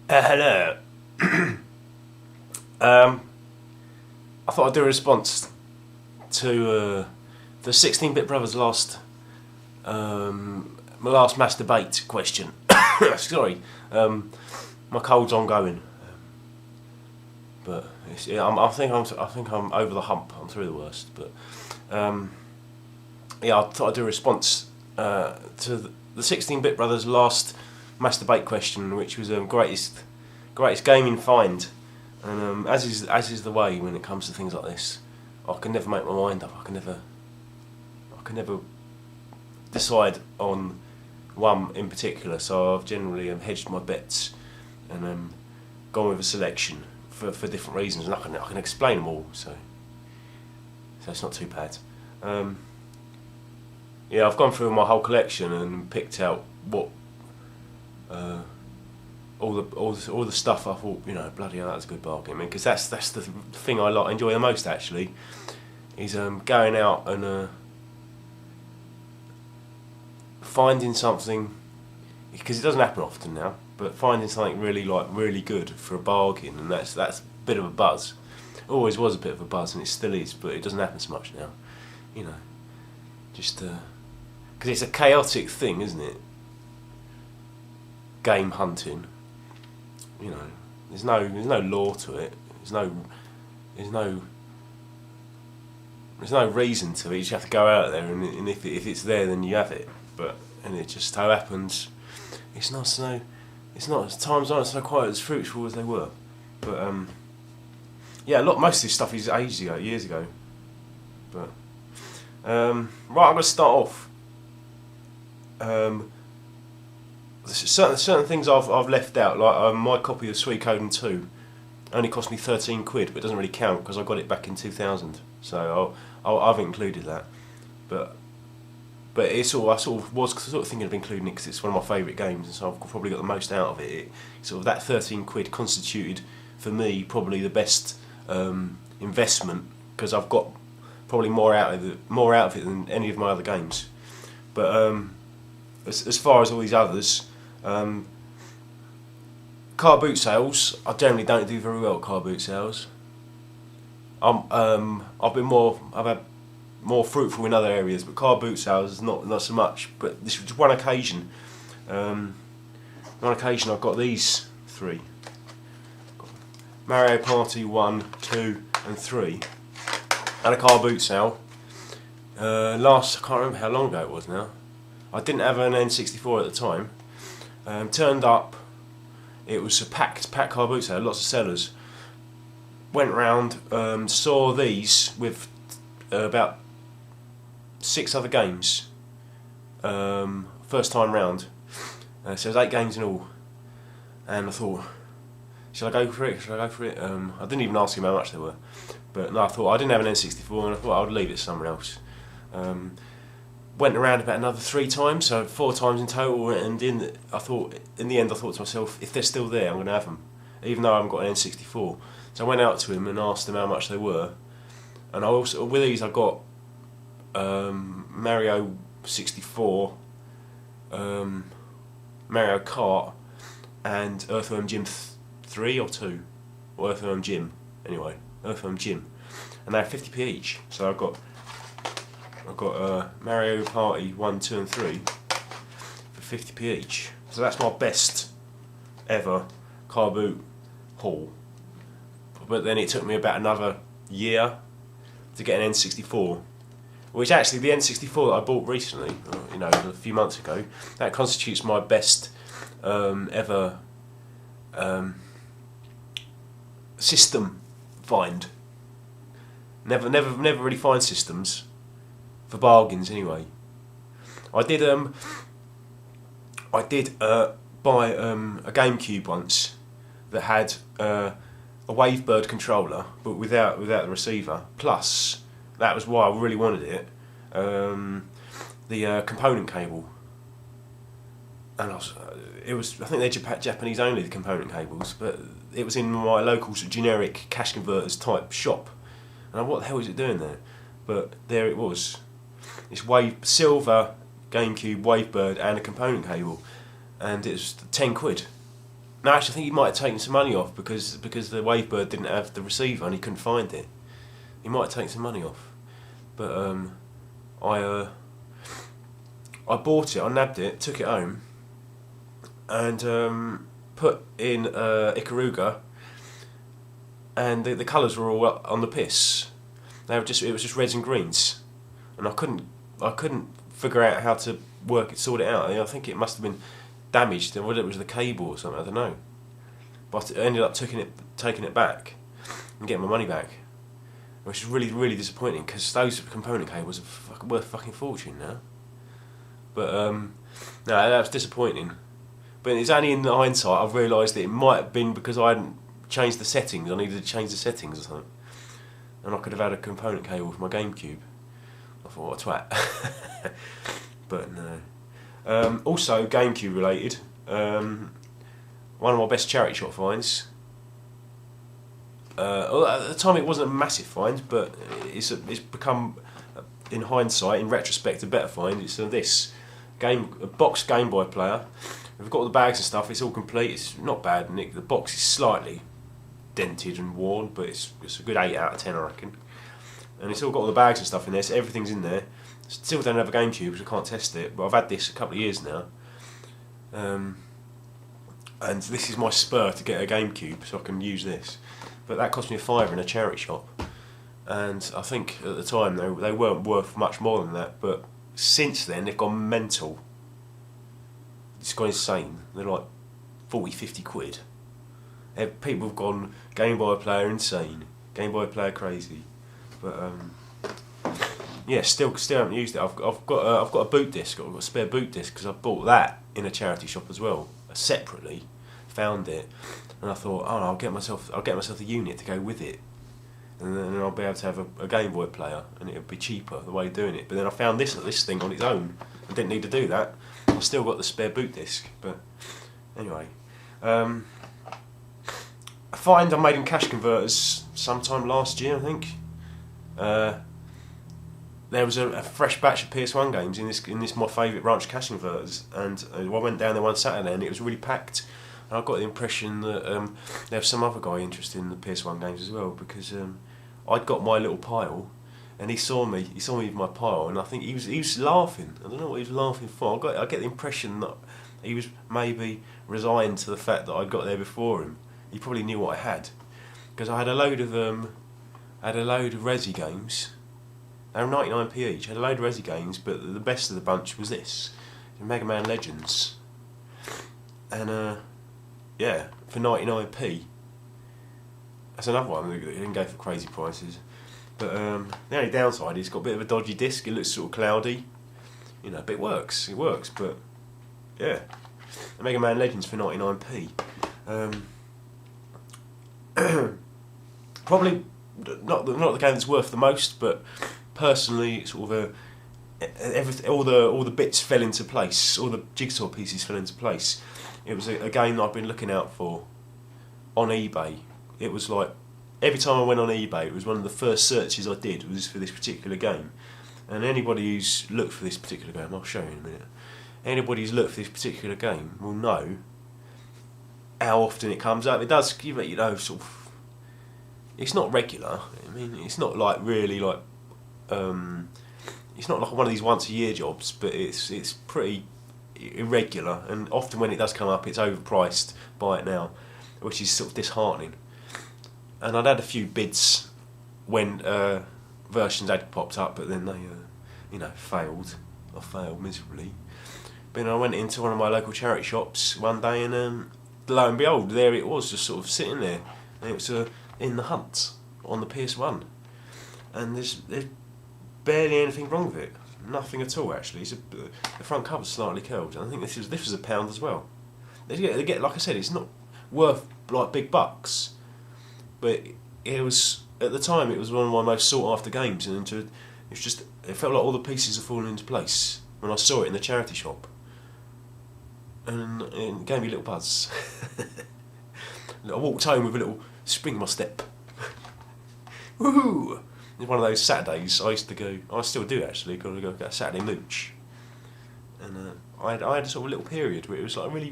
Hello. I thought I'd do a response to the 16BitBrothers last mass debate question. Sorry, my cold's ongoing, but I think I'm over the hump. I'm through the worst, but I thought I'd do a response to the 16BitBrothers last mass debate question, which was greatest gaming find. And as is the way when it comes to things like this, I can never make my mind up. I can never decide on one in particular. So I've generally hedged my bets and gone with a selection for different reasons, and I can explain them all. So it's not too bad. I've gone through my whole collection and picked out what. All the stuff I thought, bloody hell, that's a good bargain. Because that's the thing I enjoy the most, actually, is going out and finding something, because it doesn't happen often now, but finding something really good for a bargain, and that's a bit of a buzz. It always was a bit of a buzz, and it still is, but it doesn't happen so much now. Just because it's a chaotic thing, isn't it? Game hunting. There's no law to it. There's no reason to it. You just have to go out there, and if it's there, then you have it. And it just so happens, times aren't so quite as fruitful as they were. But most of this stuff is years ago. But right, I'm going to start off. Certain things I've left out, like my copy of Suikoden 2 only cost me £13, but it doesn't really count because I got it back in 2000, so I've included that. But it's all, I sort of thinking of including it because it's one of my favourite games, and so I've probably got the most out of it. That £13 constituted for me probably the best investment, because I've got probably more out of it than any of my other games. But as far as all these others. Car boot sales, I generally don't do very well at car boot sales. I've had more fruitful in other areas, but car boot sales is not so much. But this was one occasion. I've got these three: Mario Party 1, 2, and 3, and a car boot sale. I can't remember how long ago it was now. I didn't have an N64 at the time. Turned up, it was a packed car boot sale, lots of sellers. Went round, saw these with about 6 other games. First time round, so there's 8 games in all. And I thought, should I go for it? I didn't even ask him how much they were, but no, I thought I didn't have an N64, and I thought I would leave it to someone else. Went around about another 3 times, so 4 times in total, and in the end I thought to myself, if they're still there, I'm going to have them, even though I haven't got an N64. So I went out to him and asked him how much they were, and I also, with these, I got Mario 64, Mario Kart, and Earthworm Jim 3 or 2, or Earthworm Jim, anyway, Earthworm Jim, and they're 50p each. So I've got Mario Party 1, 2 and 3 for 50p each. So that's my best ever car boot haul. But then it took me about another year to get an N64, which actually the N64 that I bought recently, a few months ago, that constitutes my best ever system find. Never really find systems for bargains anyway. I did buy a GameCube once that had a Wavebird controller, but without the receiver. Plus, that was why I really wanted it. The component cable, and I think they're Japanese only, the component cables, but it was in my local generic cash converters type shop, and I thought, what the hell is it doing there? But there it was. It's silver GameCube Wavebird and a component cable, and it's £10. No, actually, I think he might have taken some money off because the Wavebird didn't have the receiver and he couldn't find it. He might have taken some money off, but I bought it, I nabbed it, took it home, and put in Ikaruga, and the colours were all up on the piss. It was just reds and greens, and I couldn't figure out how to sort it out. I think it must have been damaged, and whether it was the cable or something, I don't know. But I ended up taking it back and getting my money back, which is really, really disappointing because those component cables are worth a fucking fortune now. But no, that was disappointing. But it's only in hindsight I've realised that it might have been because I hadn't changed the settings. I needed to change the settings or something, and I could have had a component cable for my GameCube. I thought, what a twat. But no. Also, GameCube related. One of my best charity shop finds. Well, at the time, it wasn't a massive find, but it's become, in hindsight, in retrospect, a better find. It's this a boxed Game Boy player. We've got all the bags and stuff. It's all complete. It's not bad, Nick. The box is slightly dented and worn, but it's a good 8 out of 10, I reckon. And it's all got all the bags and stuff in there, so everything's in there. Still don't have a GameCube, because I can't test it, but I've had this a couple of years now. And this is my spur to get a GameCube, so I can use this. But that cost me £5 in a charity shop, and I think at the time they weren't worth much more than that. But since then, they've gone mental. It's gone insane. They're like 40, 50 quid. People have gone Game Boy player insane, Game Boy player crazy. But yeah, still haven't used it. I've got a boot disc. I've got a spare boot disc because I bought that in a charity shop as well, separately. Found it, and I thought, oh, I'll get myself a unit to go with it, and then I'll be able to have a Game Boy player, and it'll be cheaper the way of doing it. But then I found this thing on its own. I didn't need to do that. I've still got the spare boot disc. But anyway, I find I made in cash converters sometime last year, I think. There was a fresh batch of PS1 games in this my favourite branch cash converters, and I went down there one Saturday and it was really packed. And I got the impression that there was some other guy interested in the PS1 games as well, because I'd got my little pile, and he saw me with my pile, and I think he was laughing. I don't know what he was laughing for. I get the impression that he was maybe resigned to the fact that I'd got there before him. He probably knew what I had, because I had a load of Resi games. They were 99p each. I had a load of Resi games, but the best of the bunch was this, Mega Man Legends, and yeah, for 99p. That's another one. It didn't go for crazy prices. But the only downside is it's got a bit of a dodgy disc. It looks sort of cloudy, but it works. It works. But yeah, the Mega Man Legends for 99p. Probably not the game that's worth the most, but personally, sort of all the bits fell into place. All the jigsaw pieces fell into place. It was a game that I've been looking out for on eBay. It was like, every time I went on eBay, it was one of the first searches I did was for this particular game. And anybody who's looked for this particular game, I'll show you in a minute, anybody who's looked for this particular game will know how often it comes up. It does give it, sort of, it's not regular. I mean, it's not like really like, it's not like one of these once a year jobs, but it's pretty irregular, and often when it does come up, it's overpriced. Buy it now, which is sort of disheartening. And I'd had a few bids when versions had popped up, but then they, failed. I failed miserably. But then I went into one of my local charity shops one day, and lo and behold, there it was, just sort of sitting there, and it was in the hunt on the PS1, and there's barely anything wrong with it. Nothing at all, actually. The front cover's slightly curled, and I think this was £1 as well. They get, like I said, it's not worth like big bucks, but it was, at the time, it was one of my most sought after games, and it felt like all the pieces had fallen into place when I saw it in the charity shop, and it gave me a little buzz. I walked home with a little spring in my step. Woohoo! It's one of those Saturdays I used to go. I still do actually. Got to go get a Saturday mooch, and I had a sort of little period where it was like really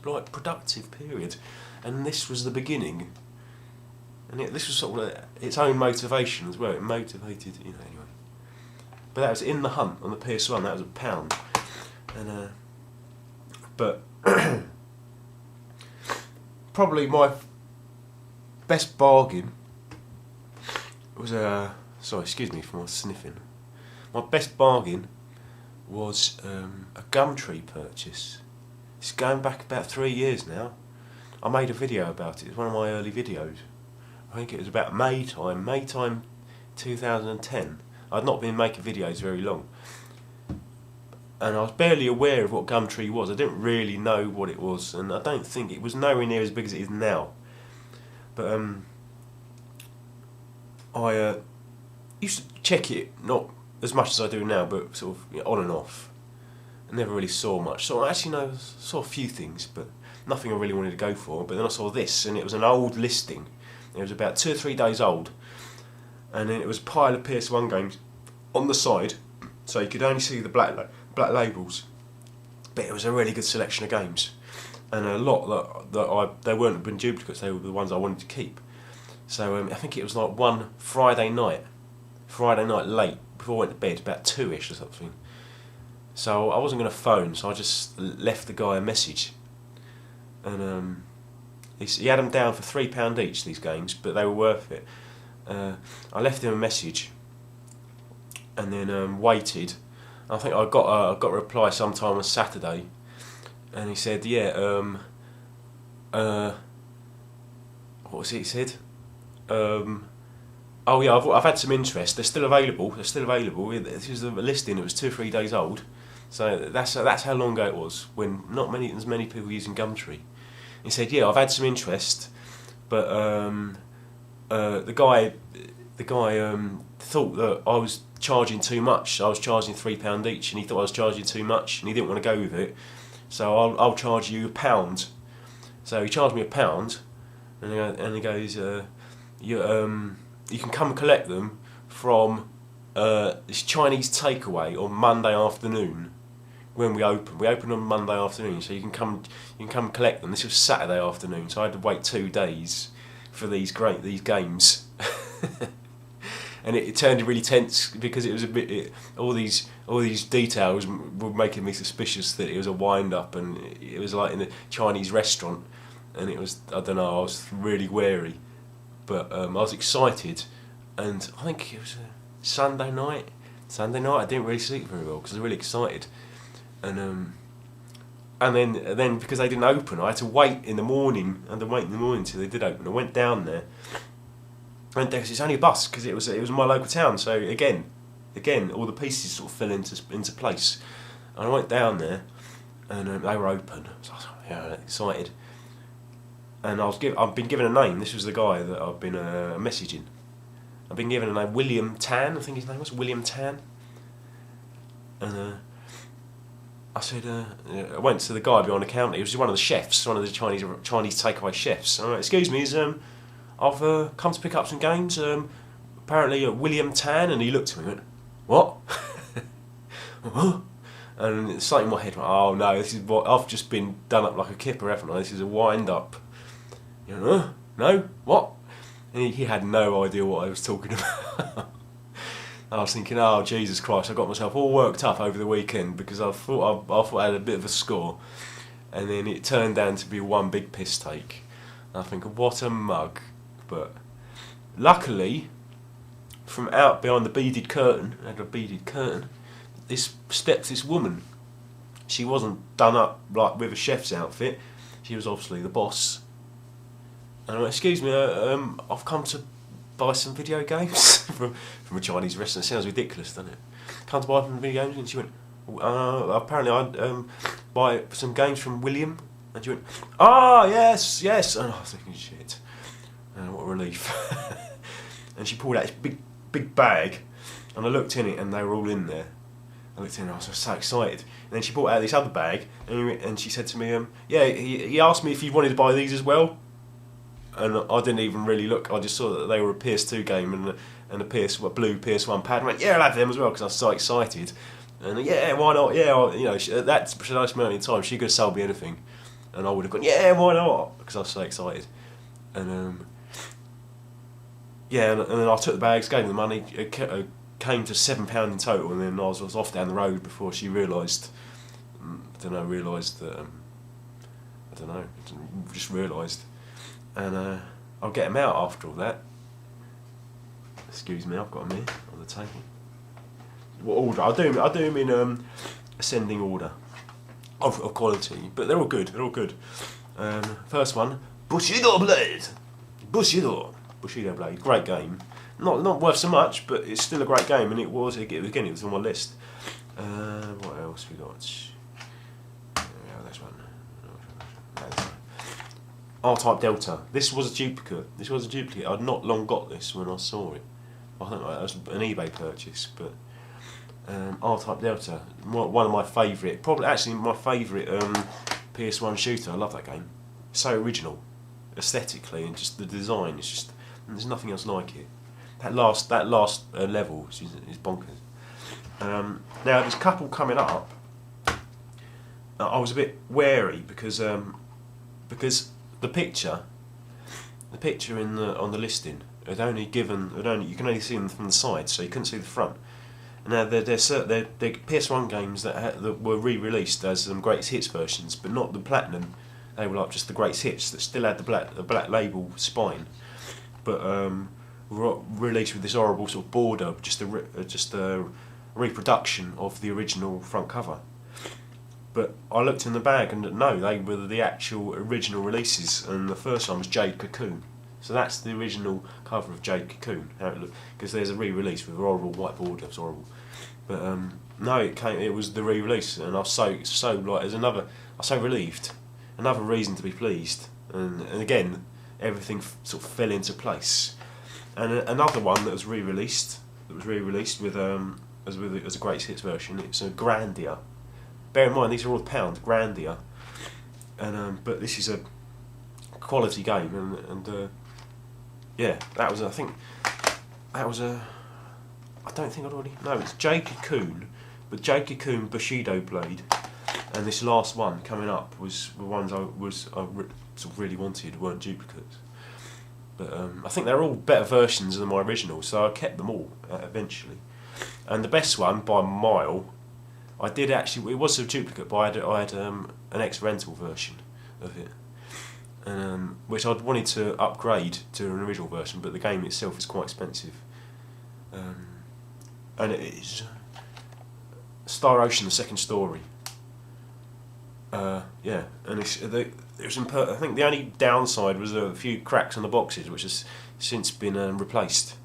like productive period, and this was the beginning. And this was sort of its own motivation as well. It motivated, you know, anyway. But that was In the Hunt on the PS1. That was £1, and but probably my best bargain was sorry, excuse me for my sniffing. My best bargain was a Gumtree purchase. It's going back about 3 years now. I made a video about it. It's one of my early videos. I think it was about May time 2010. I'd not been making videos very long, and I was barely aware of what Gumtree was. I didn't really know what it was, and I don't think it was nowhere near as big as it is now. But I used to check it, not as much as I do now, but sort of on and off. I never really saw much. So I actually saw a few things, but nothing I really wanted to go for. But then I saw this, and it was an old listing. It was about 2 or 3 days old, and then it was a pile of PS1 games on the side, so you could only see the black labels. But it was a really good selection of games, and a lot that they weren't been duplicates. They were the ones I wanted to keep. So I think it was like one Friday night late before I went to bed, about 2ish or something. So I wasn't going to phone, so I just left the guy a message, and he had them down for £3 each, these games, but they were worth it. I left him a message, and then waited. I think I got a reply sometime on Saturday, and he said, "Yeah, what was it he said? Oh yeah, I've had some interest. They're still available. This is the listing. It was 2 or 3 days old, so that's how long ago it was, when not as many people using Gumtree." He said, "Yeah, I've had some interest, but the guy thought that I was charging too much. I was charging £3 each, and he thought I was charging too much, and he didn't want to go with it. So I'll charge you £1." So he charged me £1, and he goes, "You can come collect them from this Chinese takeaway on Monday afternoon." When we open on Monday afternoon, so you can come collect them. This was Saturday afternoon, so I had to wait 2 days for these games, and it turned really tense because it was all these details were making me suspicious that it was a wind up, and it was like in a Chinese restaurant, and it was, I don't know, I was really wary, but I was excited, and I think it was a Sunday night. I didn't really sleep very well because I was really excited. And then because they didn't open, I had to wait in the morning till they did open. I went down there, and it's only a bus because it was my local town. So again, all the pieces sort of fell into place. And I went down there, and they were open. So I was excited, and I've been given a name. This was the guy that I've been messaging. I've been given a name, William Tan. I think his name was William Tan, and. I said, I went to the guy behind the counter. He was one of the chefs, one of the Chinese takeaway chefs. And I went, "Excuse me, I've come to pick up some games. Apparently, William Tan." And he looked at me and went, "What?" "What?" And it's something in my head went, "Oh no, this is what I've just been done up like a kipper, haven't I? This is a wind up." You know, "No, what?" And he had no idea what I was talking about. I was thinking, "Oh Jesus Christ!" I got myself all worked up over the weekend because I thought I had a bit of a score, and then it turned down to be one big piss take. And I think, what a mug! But luckily, from out behind the beaded curtain, stepped this woman. She wasn't done up like with a chef's outfit. She was obviously the boss. And I went, "Excuse me, I've come to buy some video games from a Chinese restaurant." It sounds ridiculous, doesn't it? "Come to buy some video games?" And she went, "Apparently I'd buy some games from William." And she went, "Ah, yes." And I was thinking, shit, what a relief. And she pulled out this big bag, and I looked in it, and they were all in there. I looked in it, and I was so excited. And then she brought out this other bag, and she said to me, "Yeah, he asked me if you wanted to buy these as well." And I didn't even really look. I just saw that they were a PS2 game and a blue PS1 pad. I went, "Yeah, I'll have them as well," because I was so excited. And yeah, why not? Yeah, that should I spend any time. She could have sold me anything. and I would have gone, yeah, why not? Because I was so excited. And yeah, and then I took the bags, gave them the money. It came to £7 in total, and then I was off down the road before she realised. Just realised. And I'll get them out after all that. Excuse me, I've got them here on the table. What order? I do them in ascending order of quality, but they're all good. They're all good. First one, Bushido Blade. Bushido Blade. Great game. Not worth so much, but it's still a great game, and it was on my list. What else we got? This one. R-Type Delta. This was a duplicate. I'd not long got this when I saw it. I think that was an eBay purchase, but R-Type Delta, one of my favourite, probably actually my favourite PS1 shooter. I love that game. So original, aesthetically, and just the design. It's just, there's nothing else like it. That last level is bonkers. Now there's a couple coming up. I was a bit wary because the picture on the listing you can only see them from the side, so you couldn't see the front. And now they're PS1 games that were re-released as greatest hits versions, but not the platinum. They were like just the greatest hits that still had the black label spine, but released with this horrible sort of border, just a reproduction of the original front cover. But I looked in the bag and no, they were the actual original releases, and the first one was Jade Cocoon. So that's the original cover of Jade Cocoon, how it looked, because there's a re-release with a horrible white border. It was horrible. But no, it was the re-release, and I was so like, I was so relieved. Another reason to be pleased, and again, everything sort of fell into place. And another one that was re-released with as a greatest hits version. It's a Grandia. Bear in mind, these are all £1, Grandia, and but this is a quality game, and yeah, that was I don't think I'd already. No, it's Jade Cocoon, but Jade Cocoon Bushido Blade, and this last one coming up was the ones I sort of really wanted, weren't duplicates. But I think they're all better versions than my original, so I kept them all eventually. And the best one by a mile, I did actually. It was a duplicate, but I had an ex-rental version of it, which I'd wanted to upgrade to an original version, but the game itself is quite expensive. And it is Star Ocean: The Second Story. Yeah, and it was I think the only downside was a few cracks on the boxes, which has since been replaced.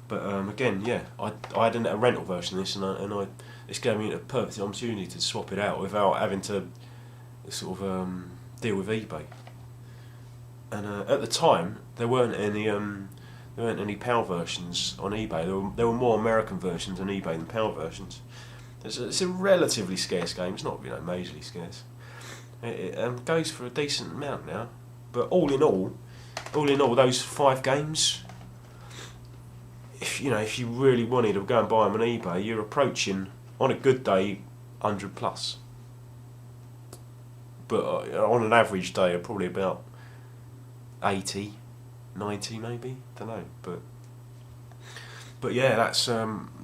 But again, yeah, I had a rental version of this, and this gave me a perfect opportunity to swap it out without having to sort of deal with eBay. And at the time, there weren't any PAL versions on eBay. There were more American versions on eBay than PAL versions. It's a relatively scarce game. It's not majorly scarce. It goes for a decent amount now. But all in all, those 5 games, if you really wanted to go and buy them on eBay, you're approaching, on a good day, 100 plus. But on an average day, are probably about 80, 90 maybe. Don't know. But yeah,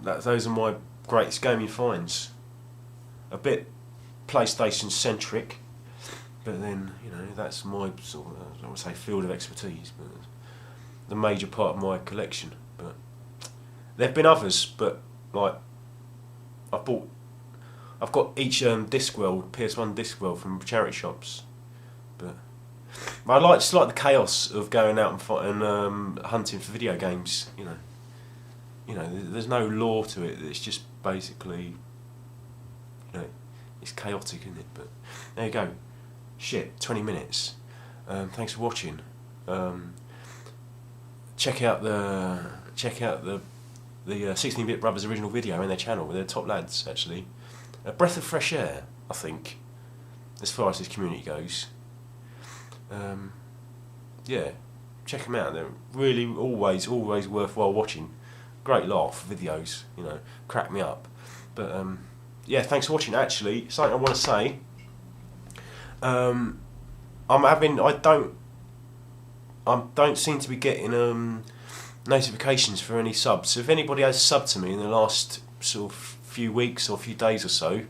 those are my greatest gaming finds. A bit PlayStation centric, but then that's my sort of I would say field of expertise, but the major part of my collection. But there've been others, but like I've got each Discworld, PS1 Discworld from charity shops, but I just like the chaos of going out and hunting for video games. There's no lore to it. It's just basically, it's chaotic, isn't it? But there you go. Shit, 20 minutes. Thanks for watching. Check out the 16-Bit Brothers original video in their channel. They're top lads, actually. A breath of fresh air, I think, as far as this community goes. Yeah, check them out. They're really always worthwhile watching. Great laugh videos, crack me up. But yeah, thanks for watching. Actually, something I want to say. I don't seem to be getting notifications for any subs. So if anybody has subbed to me in the last sort of few weeks or few days or so,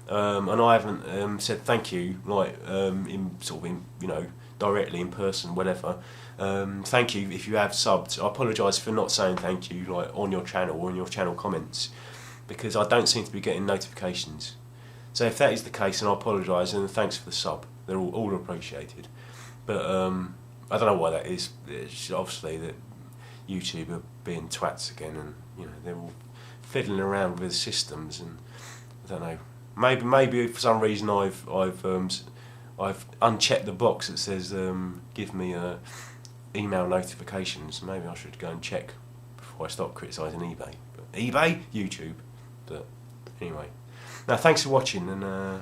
and I haven't said thank you, like in sort of in, you know, directly in person, whatever. Thank you if you have subbed. I apologise for not saying thank you, like on your channel or in your channel comments, because I don't seem to be getting notifications. So if that is the case, then I apologise, and thanks for the sub. They're all appreciated. But I don't know why that is. It's obviously that YouTube are being twats again, and you know, they're all fiddling around with systems, and I don't know. Maybe for some reason I've unchecked the box that says give me email notifications. Maybe I should go and check before I start criticising eBay. But eBay, YouTube. But anyway, now thanks for watching, and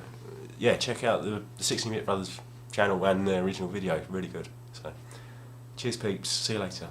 yeah, check out the 16BitBrothers channel and the original video. Really good. So cheers, peeps. See you later.